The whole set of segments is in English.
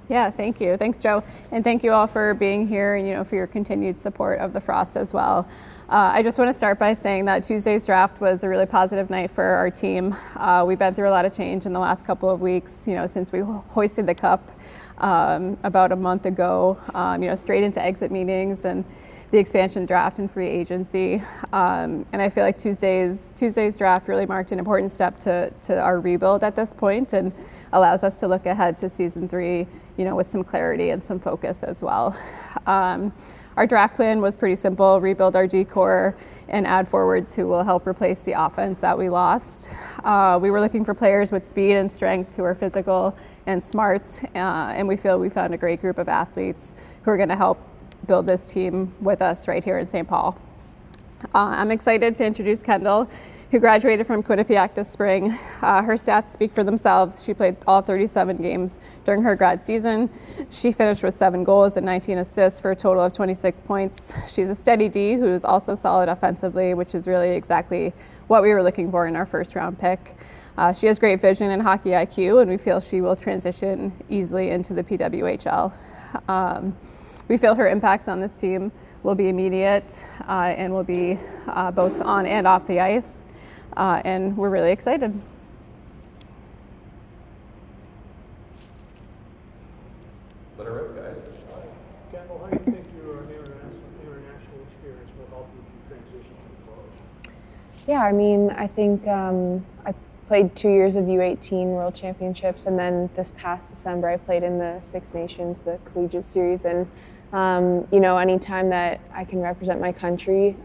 Yeah, thank you. Thanks, Joe. And thank you all for being here and, for your continued support of the Frost as well. I just want to start by saying that Tuesday's draft was a really positive night for our team. We've been through a lot of change in the last couple of weeks, since we hoisted the cup about a month ago, straight into exit meetings and the expansion draft and free agency. And I feel like Tuesday's draft really marked an important step to our rebuild at this point and allows us to look ahead to season 3, with some clarity and some focus as well. Our draft plan was pretty simple: rebuild our D-core and add forwards who will help replace the offense that we lost. We were looking for players with speed and strength who are physical and smart, and we feel we found a great group of athletes who are going to help build this team with us right here in St. Paul. I'm excited to introduce Kendall, who graduated from Quinnipiac this spring. Her stats speak for themselves. She played all 37 games during her grad season. She finished with 7 goals and 19 assists for a total of 26 points. She's a steady D who is also solid offensively, which is really exactly what we were looking for in our first round pick. She has great vision and hockey IQ, and we feel she will transition easily into the PWHL. We feel her impacts on this team will be immediate and will be both on and off the ice, and we're really excited. Let her rip, guys. Kendall, how do you think your international experience will help you as you transition to the pros? Yeah, I think I played 2 years of U18 World Championships, and then this past December I played in the Six Nations, the collegiate series, and anytime that I can represent my country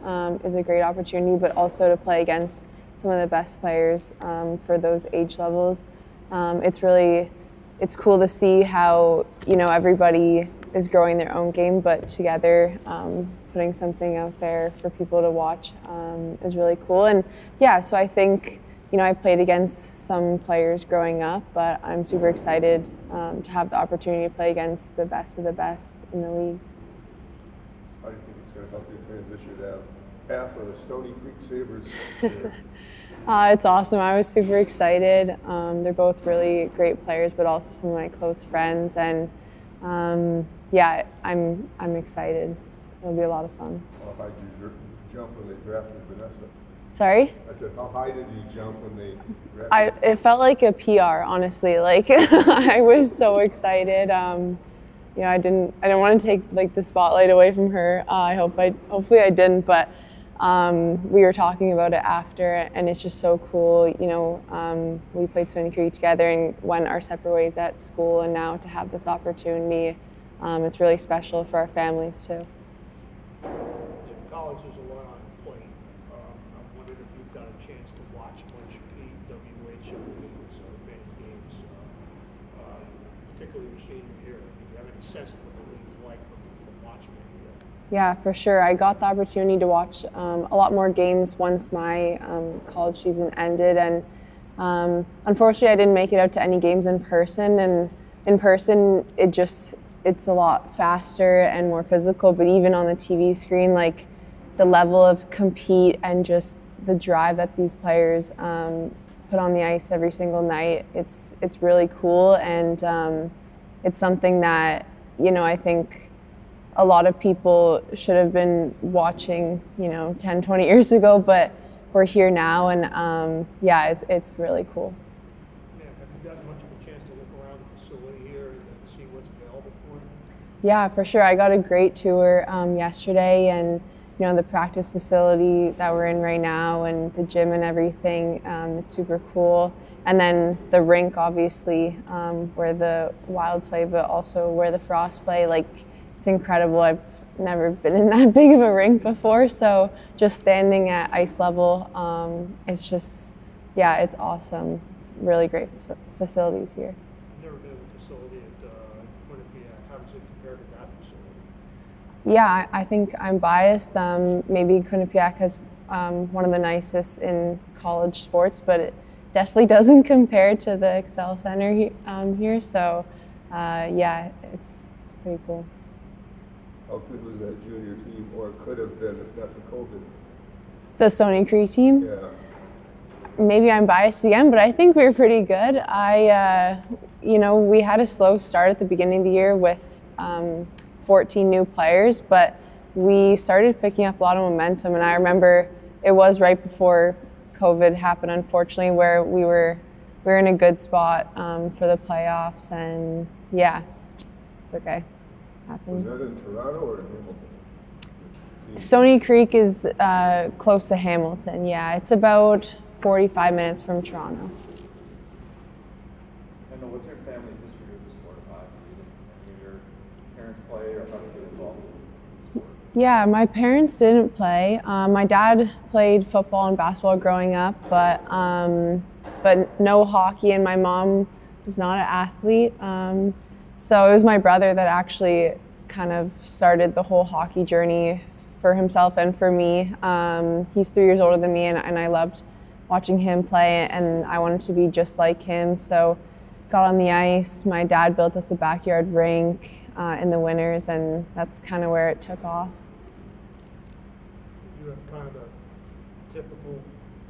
is a great opportunity, but also to play against some of the best players for those age levels. It's cool to see how, everybody is growing their own game, but together putting something out there for people to watch is really cool. And yeah, so I think, I played against some players growing up, but I'm super excited to have the opportunity to play against the best of the best in the league. How do you think it's going to help you transition to have half of the Stony Creek Sabres? It's awesome. I was super excited. They're both really great players, but also some of my close friends. And yeah, I'm excited. It'll be a lot of fun. How high did you jump when they drafted Vanessa? Sorry? I said, how high did you jump when they drafted? It felt like a PR, honestly. I was so excited. I didn't want to take the spotlight away from her. Hopefully I didn't, but we were talking about it after, and it's just so cool. We played Stony Creek together and went our separate ways at school, and now to have this opportunity, it's really special for our families too. Yeah, college is a lot on the plate. I'm wondering if you've got a chance to watch much PWHL games or big games, particularly your senior year. Do you have any sense of what the league is like from watching it here? Yeah, for sure. I got the opportunity to watch a lot more games once my college season ended, and unfortunately I didn't make it out to any games in person. And in person, it's a lot faster and more physical, but even on the TV screen, the level of compete and just the drive that these players put on the ice every single night, it's really cool. And it's something that, I think a lot of people should have been watching, 10, 20 years ago, but we're here now, and it's really cool. Yeah, have you gotten much of a chance to look around the facility here and see what's available for you? Yeah, for sure. I got a great tour yesterday, and the practice facility that we're in right now and the gym and everything, it's super cool. And then the rink, obviously, where the Wild play, but also where the Frost play, it's incredible. I've never been in that big of a rink before, so just standing at ice level, it's just, it's awesome. It's really great facilities here. I've never been in the facility at Quinnipiac. How does it compare to that facility? Yeah, I think I'm biased. Maybe Quinnipiac has one of the nicest in college sports, but it definitely doesn't compare to the Excel Center here. So, it's pretty cool. How good was that junior team, or could have been if not for COVID? The Stony Creek team? Yeah. maybe I'm biased again, but I think we were pretty good. We had a slow start at the beginning of the year with 14 new players, but we started picking up a lot of momentum. And I remember it was right before COVID happened, unfortunately, where we were in a good spot for the playoffs. And yeah, it's okay. Happens. Was that in Toronto or in Hamilton? Stony Creek is close to Hamilton. Yeah, it's about 45 minutes from Toronto. Kendall, what's your family history with the sport of hockey? Did your parents play, or how did you get involved in the sport? Yeah, my parents didn't play. My dad played football and basketball growing up, but no hockey, and my mom was not an athlete. So it was my brother that actually kind of started the whole hockey journey for himself and for me. He's 3 years older than me, and I loved watching him play, and I wanted to be just like him. So got on the ice. My dad built us a backyard rink in the winters, and that's kind of where it took off. You have kind of the typical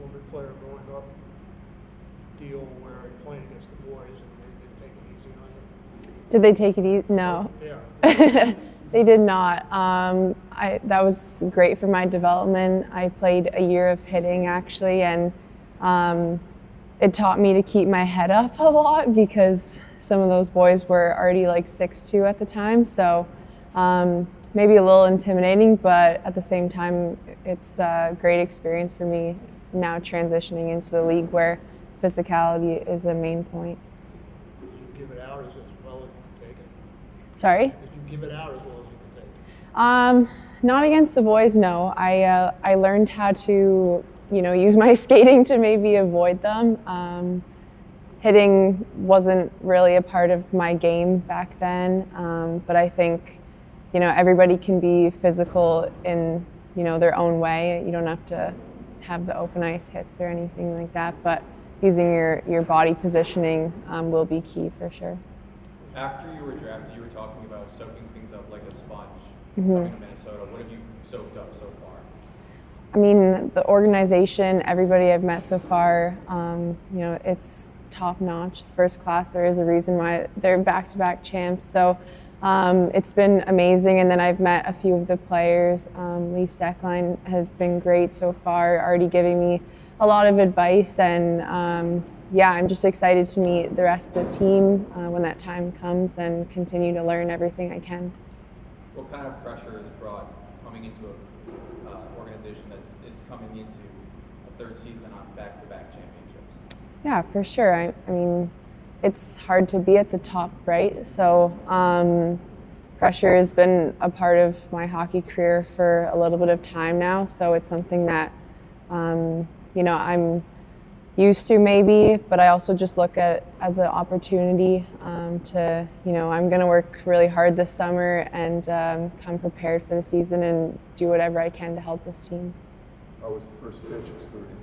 older player growing up deal where you're playing against the boys and they take it easy on you. Did they take it easy? No. Yeah. They did not. That was great for my development. I played a year of hitting actually, and it taught me to keep my head up a lot because some of those boys were already like 6'2" at the time. So maybe a little intimidating, but at the same time, it's a great experience for me now transitioning into the league where physicality is a main point. Did you give it out as well as you can take it? Sorry? Did you give it out as well as you can take it? Not against the boys, no. I learned how to, use my skating to maybe avoid them. Hitting wasn't really a part of my game back then, but I think, everybody can be physical in, their own way. You don't have to have the open ice hits or anything like that, but using your body positioning will be key for sure. After you were drafted, you were talking about soaking things up like a sponge. Coming to Minnesota, what have you soaked up so far? I mean, the organization, everybody I've met so far, it's top notch. It's first class. There is a reason why they're back-to-back champs. So it's been amazing. And then I've met a few of the players. Lee Steckline has been great so far, already giving me a lot of advice. And I'm just excited to meet the rest of the team when that time comes and continue to learn everything I can. What kind of pressure is brought coming into an organization that is coming into a third season on back-to-back championships? Yeah, for sure. I mean, it's hard to be at the top, right? So pressure has been a part of my hockey career for a little bit of time now. So it's something that, I'm used to maybe, but I also just look at it as an opportunity to, I'm going to work really hard this summer and come prepared for the season and do whatever I can to help this team. How was the first pitch experience?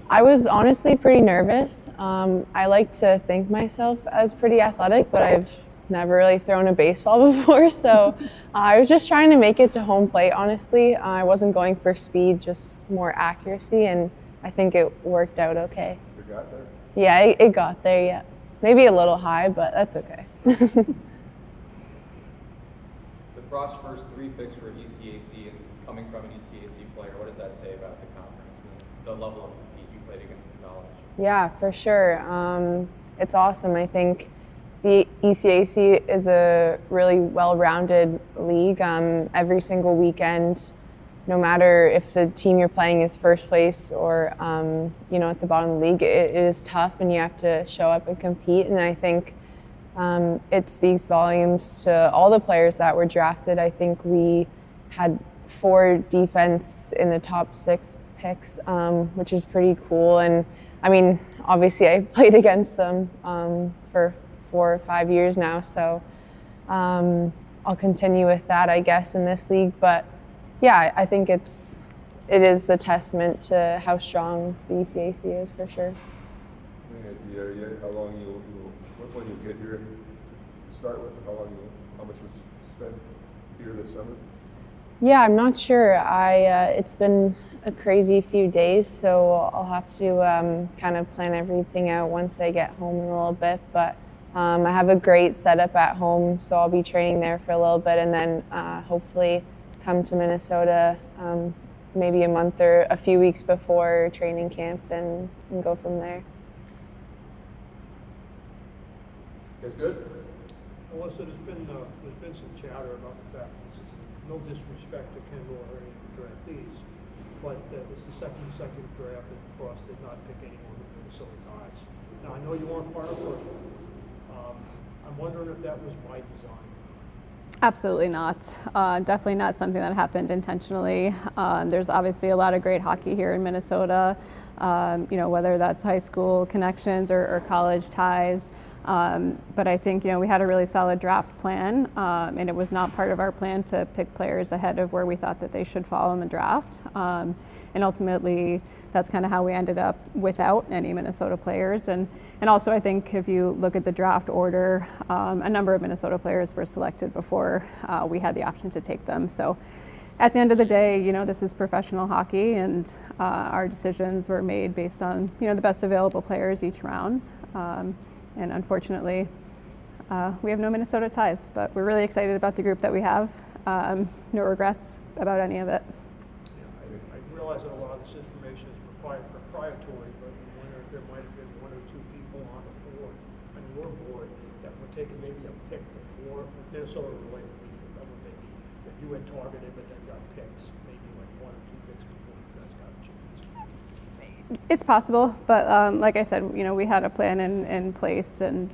I was honestly pretty nervous. I like to think myself as pretty athletic, but I've never really thrown a baseball before, so I was just trying to make it to home plate, honestly. I wasn't going for speed, just more accuracy, and I think it worked out okay. You got there? Yeah, it got there, yeah. Maybe a little high, but that's okay. The Frost first 3 picks were ECAC, and coming from an ECAC player, what does that say about the conference and the level of compete you played against in college? Yeah, for sure. It's awesome. I think the ECAC is a really well-rounded league. Every single weekend, no matter if the team you're playing is first place or at the bottom of the league, it is tough and you have to show up and compete. And I think it speaks volumes to all the players that were drafted. I think we had 4 defense in the top 6 picks, which is pretty cool. And I mean, obviously I played against them for 4 or 5 years now, so I'll continue with that, I guess, in this league. But yeah, I think it is a testament to how strong the ECAC is for sure. Any idea yet how long when you get here to start with, and how much you spend here this summer? Yeah, I'm not sure. It's been a crazy few days, so I'll have to kind of plan everything out once I get home in a little bit. But I have a great setup at home, so I'll be training there for a little bit, and then hopefully come to Minnesota maybe a month or a few weeks before training camp and go from there. Guys good? Melissa, there's been some chatter about the fact that this is no disrespect to Kendall or any of the draftees, but this is the second consecutive draft that the Frost did not pick anyone with Minnesota ties. Now, I know you weren't part of the first one. I'm wondering if that was by design. Absolutely not. Definitely not something that happened intentionally. There's obviously a lot of great hockey here in Minnesota, whether that's high school connections or college ties. But I think, we had a really solid draft plan, and it was not part of our plan to pick players ahead of where we thought that they should fall in the draft. And ultimately, that's kind of how we ended up without any Minnesota players. And also, I think if you look at the draft order, a number of Minnesota players were selected before we had the option to take them. So at the end of the day, this is professional hockey, and our decisions were made based on, the best available players each round. And unfortunately, we have no Minnesota ties, but we're really excited about the group that we have. No regrets about any of it. Yeah, I realize that a lot of this information is proprietary, but I wonder if there might have been one or two people on the board, on your board, that were taking maybe a pick before Minnesota-related people, that were maybe that you had targeted but then got picked, maybe like one or two picks before you guys got a chance. It's possible, but like I said, we had a plan in place, and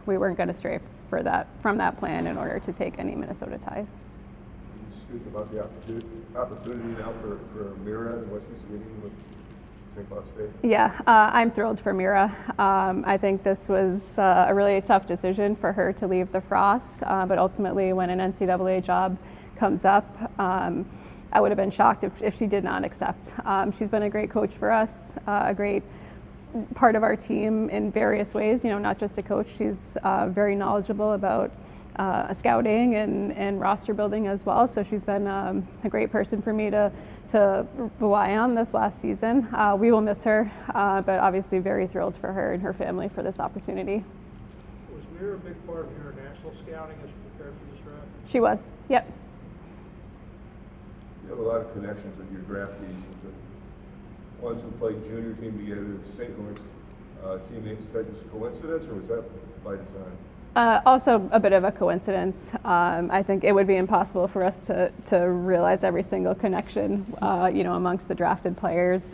we weren't going to stray from that plan in order to take any Minnesota ties. Can you speak about the opportunity now for Mira and what she's getting with St. Cloud State? Yeah, I'm thrilled for Mira. I think this was a really tough decision for her to leave the Frost, but ultimately when an NCAA job comes up, I would have been shocked if she did not accept. She's been a great coach for us, a great part of our team in various ways, not just a coach. She's very knowledgeable about scouting and roster building as well. So she's been a great person for me to rely on this last season. We will miss her, but obviously very thrilled for her and her family for this opportunity. Was Mira a big part of your national scouting as you prepared for this draft? She was, yep. You have a lot of connections with your draftees, with the ones who played junior team together, the St. Louis teammates. Is that just coincidence, or was that by design? Also a bit of a coincidence. I think it would be impossible for us to realize every single connection, amongst the drafted players.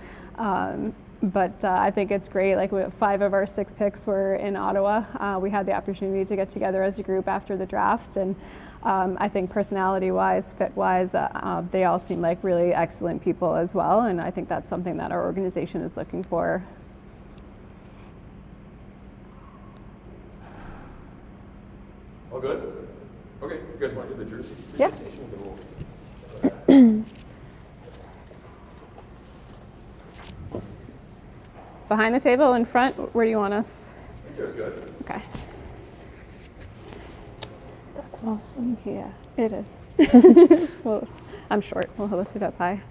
But I think it's great. Like 5 of our 6 picks were in Ottawa. We had the opportunity to get together as a group after the draft, and I think personality-wise, fit-wise, they all seem like really excellent people as well. And I think that's something that our organization is looking for. All good? Okay, you guys want to do the jersey Yeah. presentation? Behind the table, in front, where do you want us? I think that's good. Okay. That's awesome. Yeah, it is. Well, I'm short. We'll lift it up high.